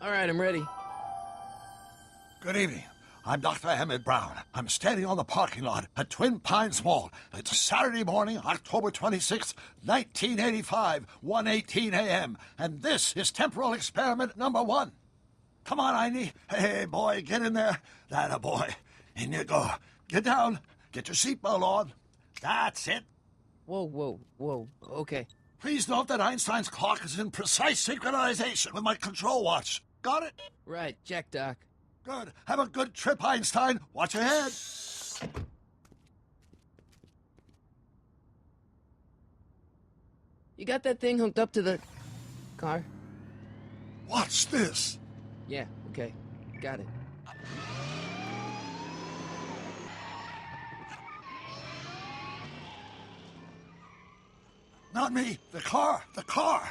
All right, I'm ready. Good evening. I'm Dr. Emmett Brown. I'm standing on the parking lot at Twin Pines Mall. It's Saturday morning, October 26, 1985, 1:18 a.m., and this is temporal experiment number 1. Come on, Einie. Hey, boy, get in there. That a boy. In you go. Get down. Get your seatbelt on. That's it. Whoa. Okay. Please note that Einstein's clock is in precise synchronization with my control watch. Got it? Right, check, Doc. Good. Have a good trip, Einstein. Watch your head. You got that thing hooked up to the car? Watch this. Yeah, okay. Got it. Not me. The car. The car.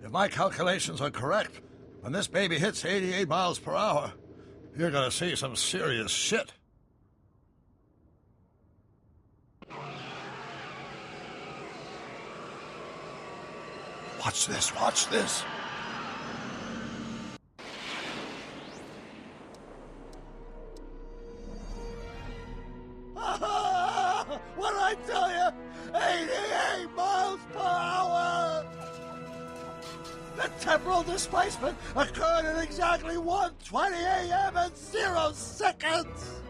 If my calculations are correct, when this baby hits 88 miles per hour, you're gonna see some serious shit. Watch this, watch this. What did I tell you? 88 miles per hour! The temporal displacement occurred at exactly 1:20 a.m. and 0 seconds!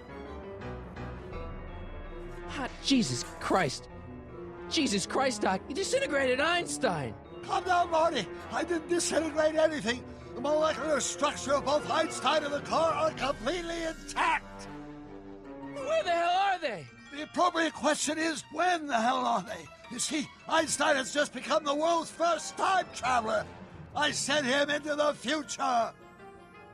Hot Jesus Christ. Jesus Christ, Doc. You disintegrated Einstein. Calm down, Marty. I didn't disintegrate anything. The molecular structure of both Einstein and the car are completely intact. Where the hell are they? The appropriate question is, when the hell are they? You see, Einstein has just become the world's first time traveler. I sent him into the future.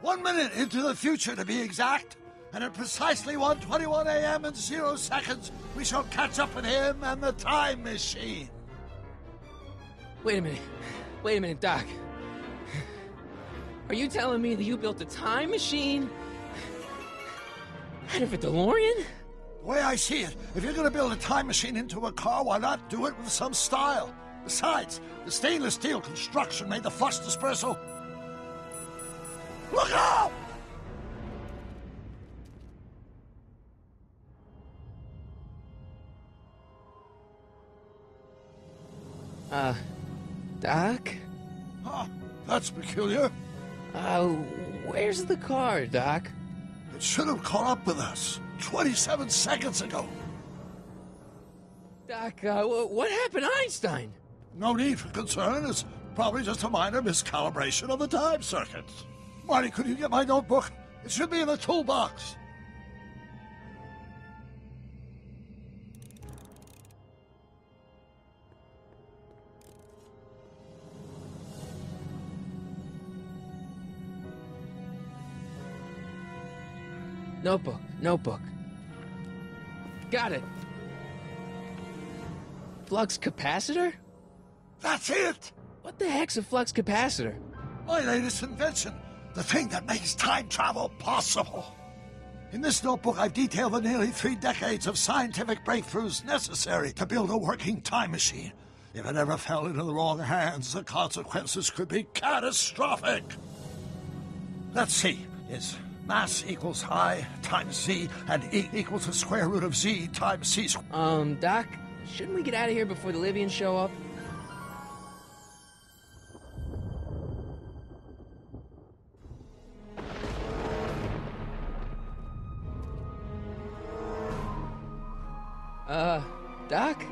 1 minute into the future, to be exact. And at precisely 1:21 a.m. and 0 seconds, we shall catch up with him and the time machine. Wait a minute, Doc. Are you telling me that you built a time machine out of a DeLorean? The way I see it, if you're going to build a time machine into a car, why not do it with some style? Besides, the stainless steel construction made the flux dispersal. Look out! Doc? Huh, that's peculiar. Where's the car, Doc? It should have caught up with us 27 seconds ago. Doc, what happened to Einstein? No need for concern. It's probably just a minor miscalibration of the time circuits. Marty, could you get my notebook? It should be in the toolbox. Notebook. Got it. Flux capacitor? That's it! What the heck's a flux capacitor? My latest invention. The thing that makes time travel possible. In this notebook, I've detailed the nearly 3 decades of scientific breakthroughs necessary to build a working time machine. If it ever fell into the wrong hands, the consequences could be catastrophic. Let's see. Is mass equals I times Z, and E equals the square root of Z times C squared. Doc, shouldn't we get out of here before the Libyans show up? Doc?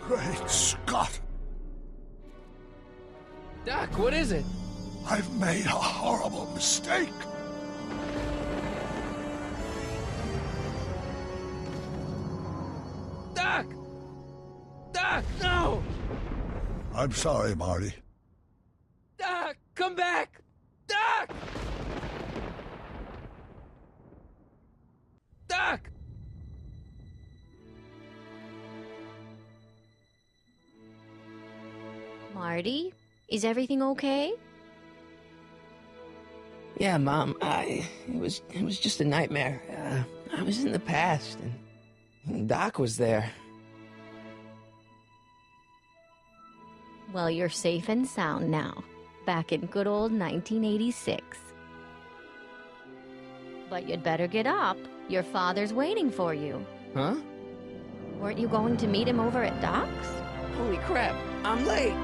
Great Scott! Doc, what is it? I've made a horrible mistake. Doc! Doc, no! I'm sorry, Marty. Doc, come back! Doc! Doc! Marty, is everything okay? Yeah, Mom, it was just a nightmare. I was in the past, and Doc was there. Well, you're safe and sound now, back in good old 1986. But you'd better get up. Your father's waiting for you. Huh? Weren't you going to meet him over at Doc's? Holy crap, I'm late!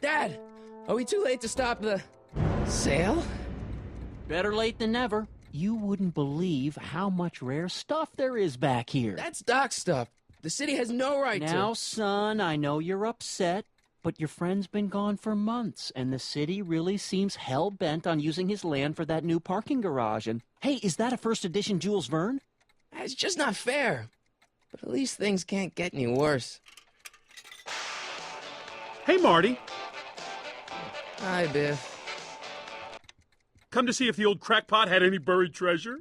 Dad, are we too late to stop the sale? Better late than never. You wouldn't believe how much rare stuff there is back here. That's Doc's stuff. The city has no right to... Now, son, I know you're upset, but your friend's been gone for months, and the city really seems hell-bent on using his land for that new parking garage. And, hey, is that a first edition Jules Verne? It's just not fair. But at least things can't get any worse. Hey, Marty. Hi, Biff. Come to see if the old crackpot had any buried treasure?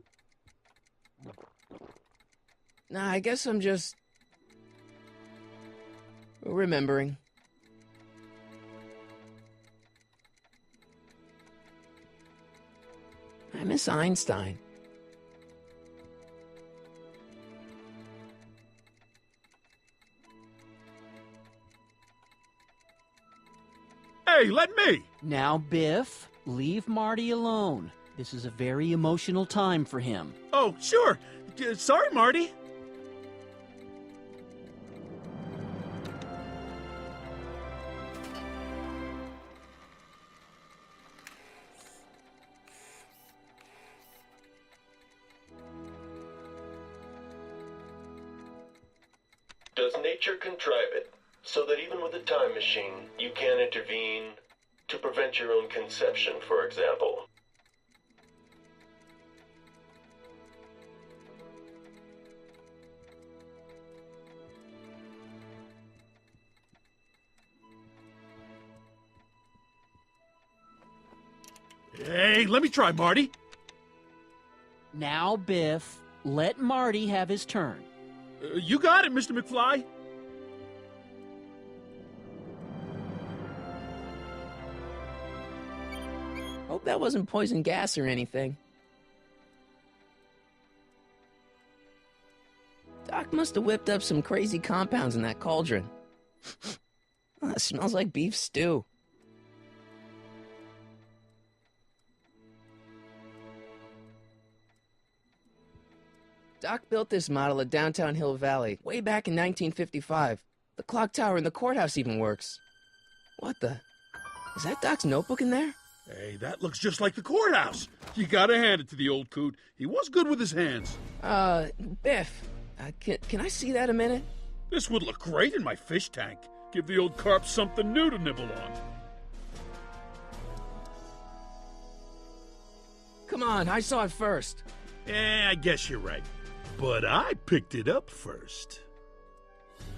Nah, I guess I'm just... remembering. I miss Einstein. Hey, let me! Now, Biff, leave Marty alone. This is a very emotional time for him. Oh, sure. Sorry, Marty. Does nature contrive it so that even with a time machine, you can intervene to prevent your own conception, for example? Hey, let me try, Marty. Now, Biff, let Marty have his turn. You got it, Mr. McFly. Hope that wasn't poison gas or anything. Doc must have whipped up some crazy compounds in that cauldron. It smells like beef stew. Doc built this model at downtown Hill Valley way back in 1955. The clock tower in the courthouse even works. What the? Is that Doc's notebook in there? Hey, that looks just like the courthouse. You gotta hand it to the old coot. He was good with his hands. Biff, can I see that a minute? This would look great in my fish tank. Give the old carp something new to nibble on. Come on, I saw it first. I guess you're right. But I picked it up first.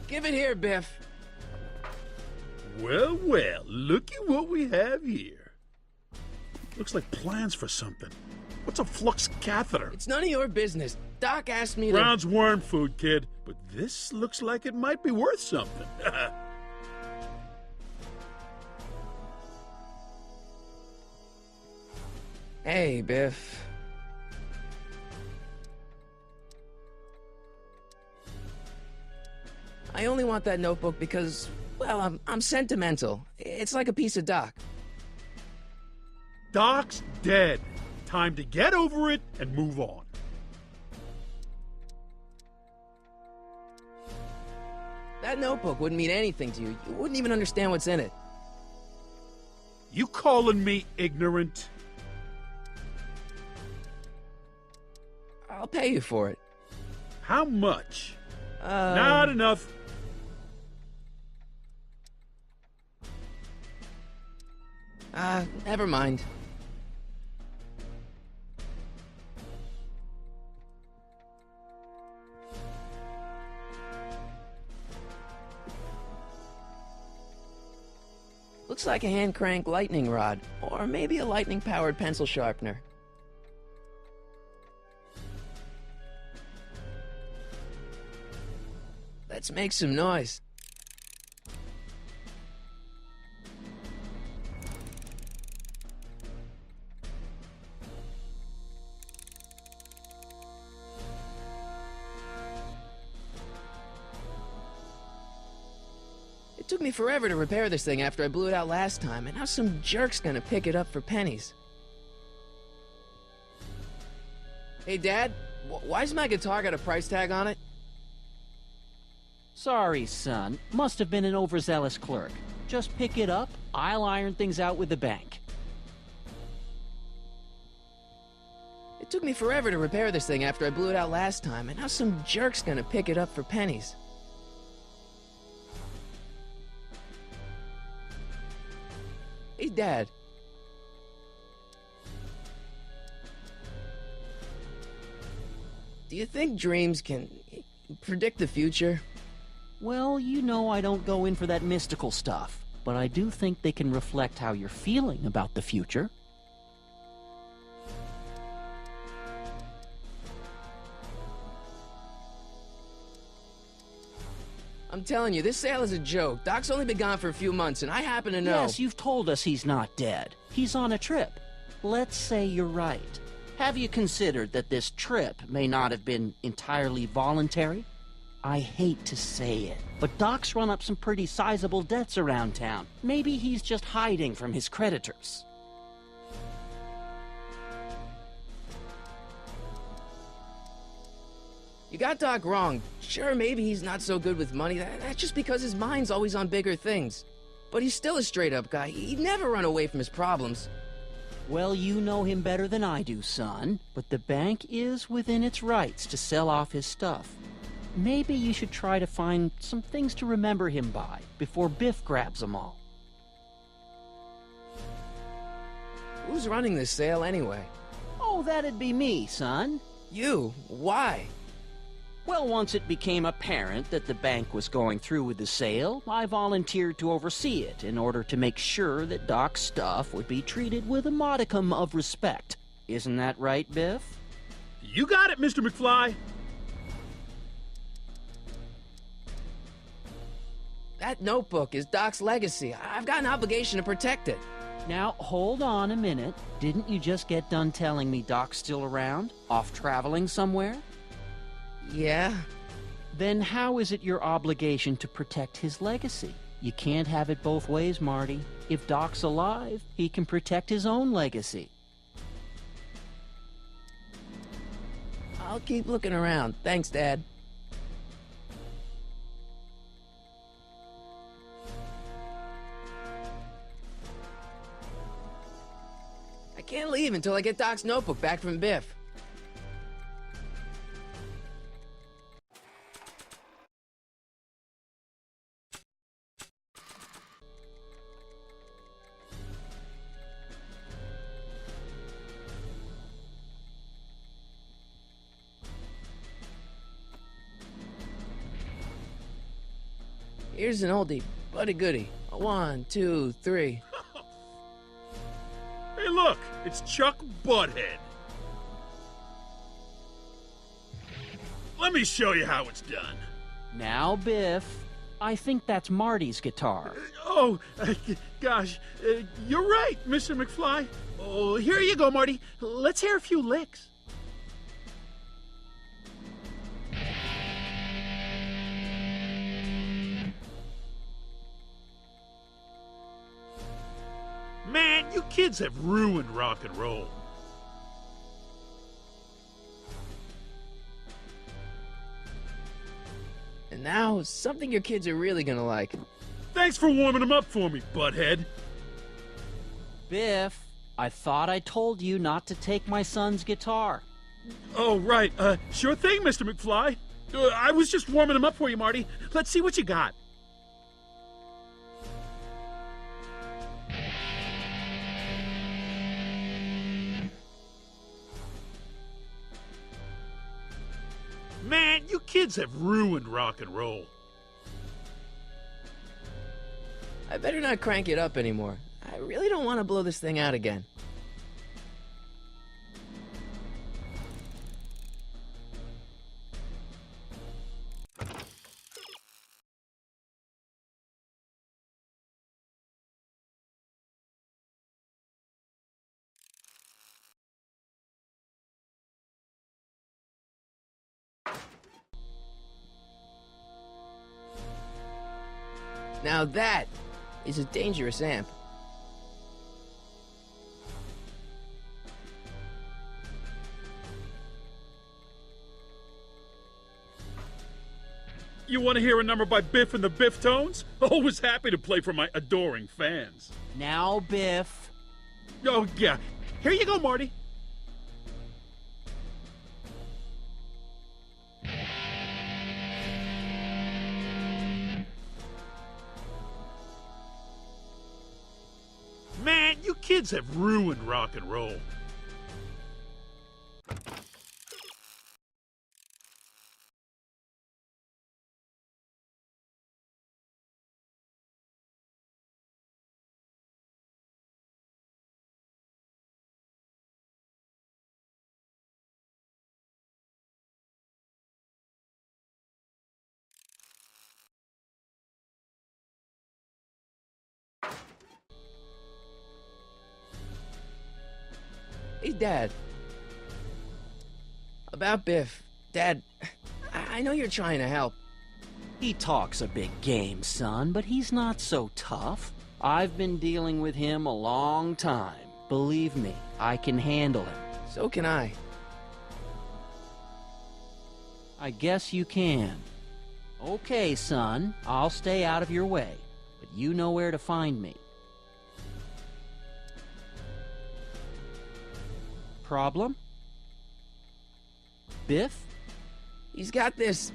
Give it here, Biff. Well, well, looky what we have here. Looks like plans for something. What's a flux catheter? It's none of your business. Doc asked me to... Brown's worm food, kid. But this looks like it might be worth something. Hey, Biff. I only want that notebook because, well, I'm sentimental. It's like a piece of Doc. Doc's dead. Time to get over it and move on. That notebook wouldn't mean anything to you. You wouldn't even understand what's in it. You calling me ignorant? I'll pay you for it. How much? Not enough. Never mind. Looks like a hand crank lightning rod, or maybe a lightning powered pencil sharpener. Let's make some noise. It took me forever to repair this thing after I blew it out last time, and now some jerk's gonna pick it up for pennies. Hey, Dad, why's my guitar got a price tag on it? Sorry, son. Must have been an overzealous clerk. Just pick it up. I'll iron things out with the bank. It took me forever to repair this thing after I blew it out last time, and now some jerk's gonna pick it up for pennies. Hey, Dad. Do you think dreams can predict the future? Well, you know I don't go in for that mystical stuff, but I do think they can reflect how you're feeling about the future. I'm telling you, this sale is a joke. Doc's only been gone for a few months, and I happen to know... Yes, you've told us he's not dead. He's on a trip. Let's say you're right. Have you considered that this trip may not have been entirely voluntary? I hate to say it, but Doc's run up some pretty sizable debts around town. Maybe he's just hiding from his creditors. You got Doc wrong. Sure, maybe he's not so good with money. That's just because his mind's always on bigger things. But he's still a straight-up guy. He'd never run away from his problems. Well, you know him better than I do, son. But the bank is within its rights to sell off his stuff. Maybe you should try to find some things to remember him by before Biff grabs them all. Who's running this sale anyway? Oh, that'd be me, son. You? Why? Well, once it became apparent that the bank was going through with the sale, I volunteered to oversee it in order to make sure that Doc's stuff would be treated with a modicum of respect. Isn't that right, Biff? You got it, Mr. McFly. That notebook is Doc's legacy. I've got an obligation to protect it. Now, hold on a minute. Didn't you just get done telling me Doc's still around? Off traveling somewhere? Yeah? Then how is it your obligation to protect his legacy? You can't have it both ways, Marty. If Doc's alive, he can protect his own legacy. I'll keep looking around. Thanks, Dad. I can't leave until I get Doc's notebook back from Biff. Here's an oldie, but a goodie. 1, 2, 3. Hey, look, it's Chuck Butthead. Let me show you how it's done. Now, Biff, I think that's Marty's guitar. Oh, gosh, you're right, Mr. McFly. Oh, here you go, Marty. Let's hear a few licks. Man, you kids have ruined rock and roll. And now, something your kids are really gonna like. Thanks for warming them up for me, butthead. Biff, I thought I told you not to take my son's guitar. Oh, right. Sure thing, Mr. McFly. I was just warming them up for you, Marty. Let's see what you got. Man, you kids have ruined rock and roll. I better not crank it up anymore. I really don't want to blow this thing out again. Now that is a dangerous amp. You want to hear a number by Biff and the Biff Tones? Always happy to play for my adoring fans. Now, Biff. Oh, yeah. Here you go, Marty. Man, you kids have ruined rock and roll. Hey, Dad. About Biff. Dad, I know you're trying to help. He talks a big game, son, but he's not so tough. I've been dealing with him a long time. Believe me, I can handle him. So can I. I guess you can. Okay, son, I'll stay out of your way, but you know where to find me. Problem? Biff? He's got this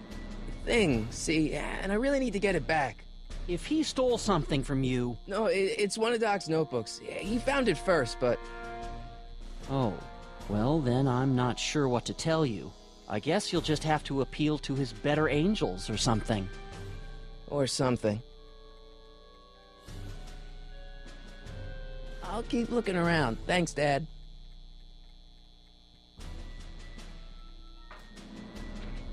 thing, see, and I really need to get it back. If he stole something from you... No, it's one of Doc's notebooks. He found it first, but... Oh, well then I'm not sure what to tell you. I guess you'll just have to appeal to his better angels or something. Or something. I'll keep looking around. Thanks, Dad.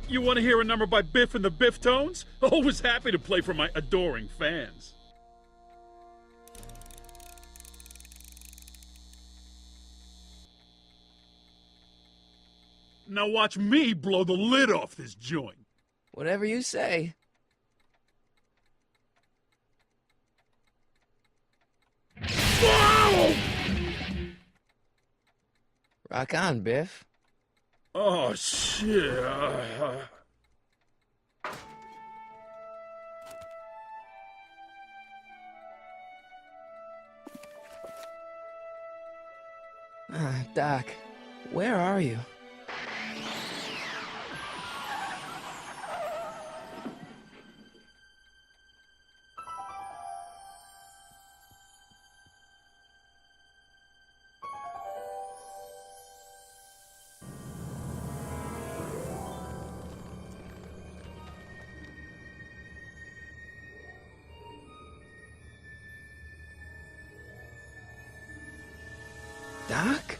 You want to hear a number by Biff and the Biff Tones? Always happy to play for my adoring fans. Now watch me blow the lid off this joint. Whatever you say. Whoa! Rock on, Biff. Oh, shit. Doc, where are you? Doc?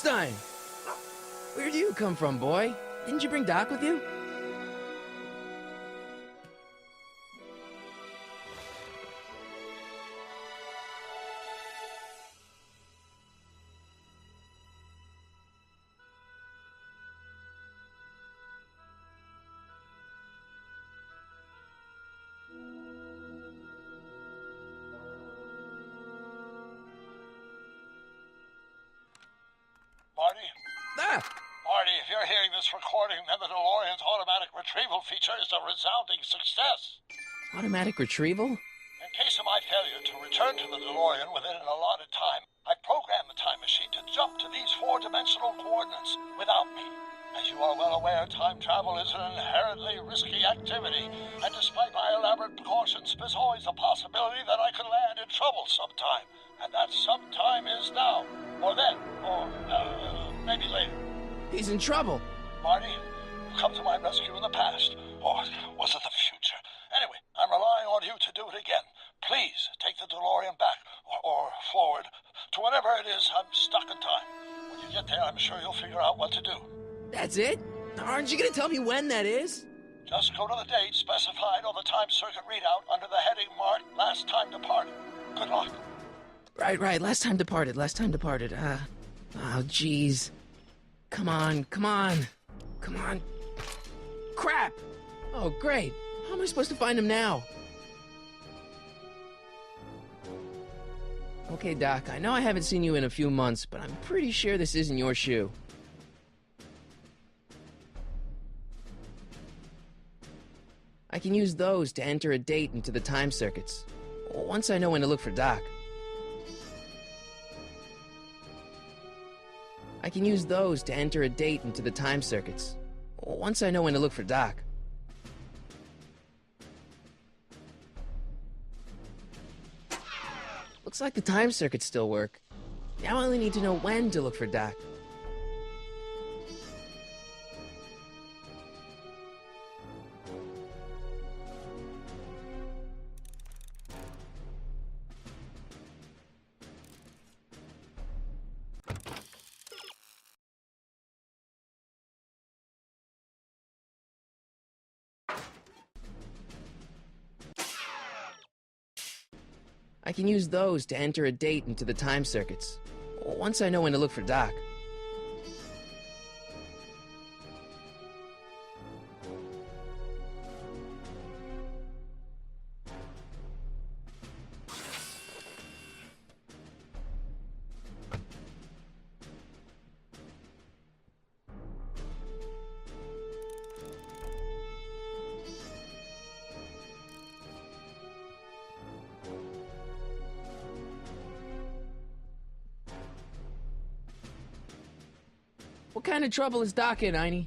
Einstein! Where do you come from, boy? Didn't you bring Doc with you? Marty? Ah! Marty, if you're hearing this recording, then the DeLorean's automatic retrieval feature is a resounding success. Automatic retrieval? In case of my failure to return to the DeLorean within an allotted time, I programmed the time machine to jump to these four-dimensional coordinates without me. As you are well aware, time travel is an inherently risky activity, and despite my elaborate precautions, there's always a possibility that I could land in trouble sometime, and that sometime is now, or then, or maybe later. He's in trouble. Marty, you come to my rescue in the past, or was it the future? Anyway, I'm relying on you to do it again. Please take the DeLorean back, or forward, to whenever it is I'm stuck in time. When you get there, I'm sure you'll figure out what to do. That's it? Aren't you gonna tell me when that is? Just go to the date specified on the time circuit readout under the heading marked Last Time Departed. Good luck. Right. Last time departed. Oh, jeez. Come on. Crap! Oh, great. How am I supposed to find him now? Okay, Doc, I know I haven't seen you in a few months, but I'm pretty sure this isn't your shoe. I can use those to enter a date into the time circuits. Once I know when to look for Doc. I can use those to enter a date into the time circuits. Once I know when to look for Doc. Looks like the time circuits still work. Now I only need to know when to look for Doc. I can use those to enter a date into the time circuits. Once I know when to look for Doc. What kind of trouble is Doc in, Einie?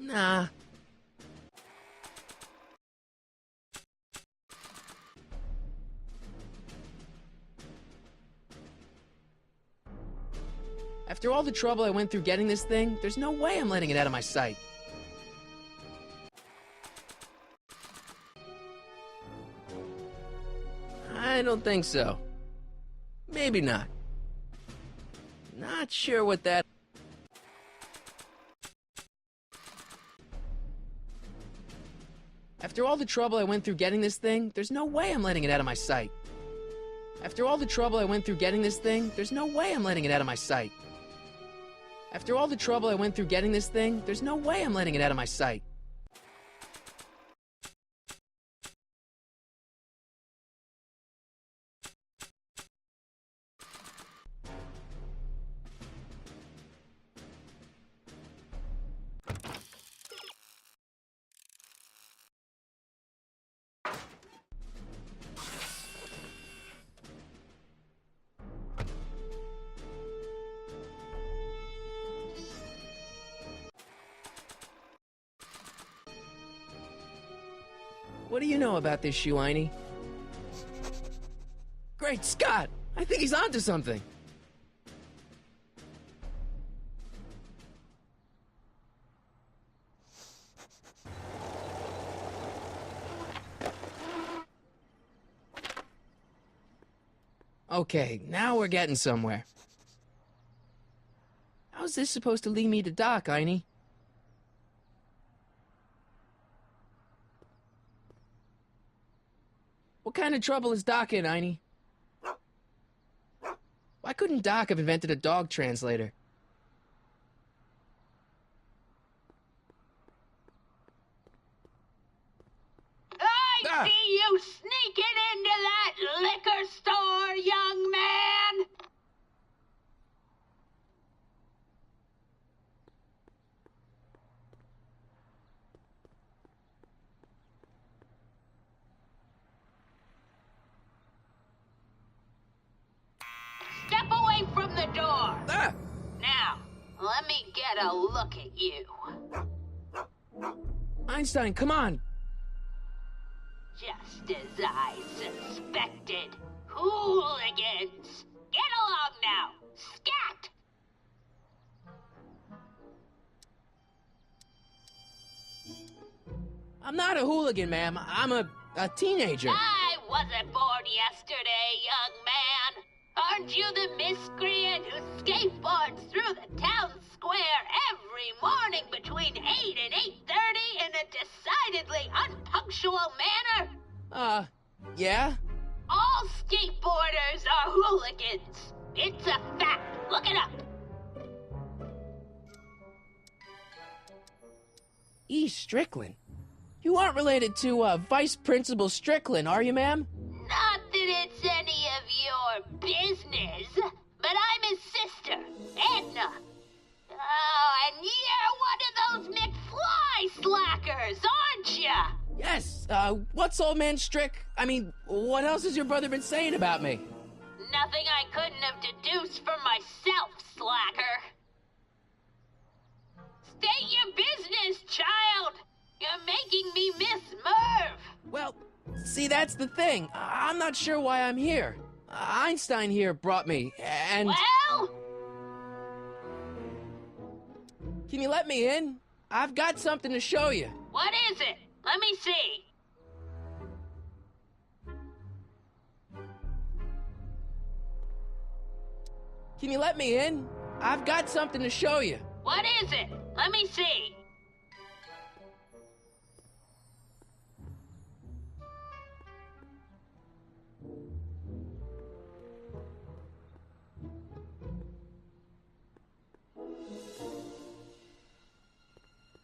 Nah. After all the trouble I went through getting this thing, there's no way I'm letting it out of my sight. I don't think so. Maybe not. Not sure what that... After all the trouble I went through getting this thing, there's no way I'm letting it out of my sight. After all the trouble I went through getting this thing, there's no way I'm letting it out of my sight. After all the trouble I went through getting this thing, there's no way I'm letting it out of my sight. What do you know about this shoe, Einie? Great Scott! I think he's onto something. Okay, now we're getting somewhere. How's this supposed to lead me to Doc, Einie? What kind of trouble is Doc in, Einie? Why couldn't Doc have invented a dog translator? I see you sneaking into that liquor store, young man! Step away from the door! Ah! Now, let me get a look at you. Einstein, come on! Just as I suspected. Hooligans! Get along now! Scat! I'm not a hooligan, ma'am. I'm a teenager. I wasn't born yesterday, young man. Aren't you the miscreant who skateboards through the town square every morning between 8 and 8:30 in a decidedly unpunctual manner? Yeah? All skateboarders are hooligans. It's a fact. Look it up. E. Strickland? You aren't related to, Vice Principal Strickland, are you, ma'am? Not that it's any of your business, but I'm his sister, Edna. Oh, and you're one of those McFly slackers, aren't ya? Yes, what's old man I mean, what else has your brother been saying about me? Nothing I couldn't have deduced for myself, slacker. State your business, child. You're making me miss Merv. Well, see, that's the thing. I'm not sure why I'm here. Einstein here brought me, and... Well? Can you let me in? I've got something to show you. What is it? Let me see. Can you let me in? I've got something to show you. What is it? Let me see.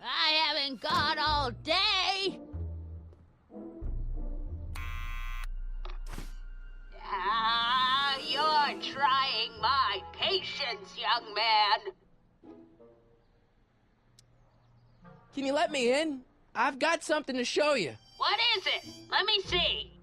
I haven't got all day. You're trying my patience, young man. Can you let me in? I've got something to show you. What is it? Let me see.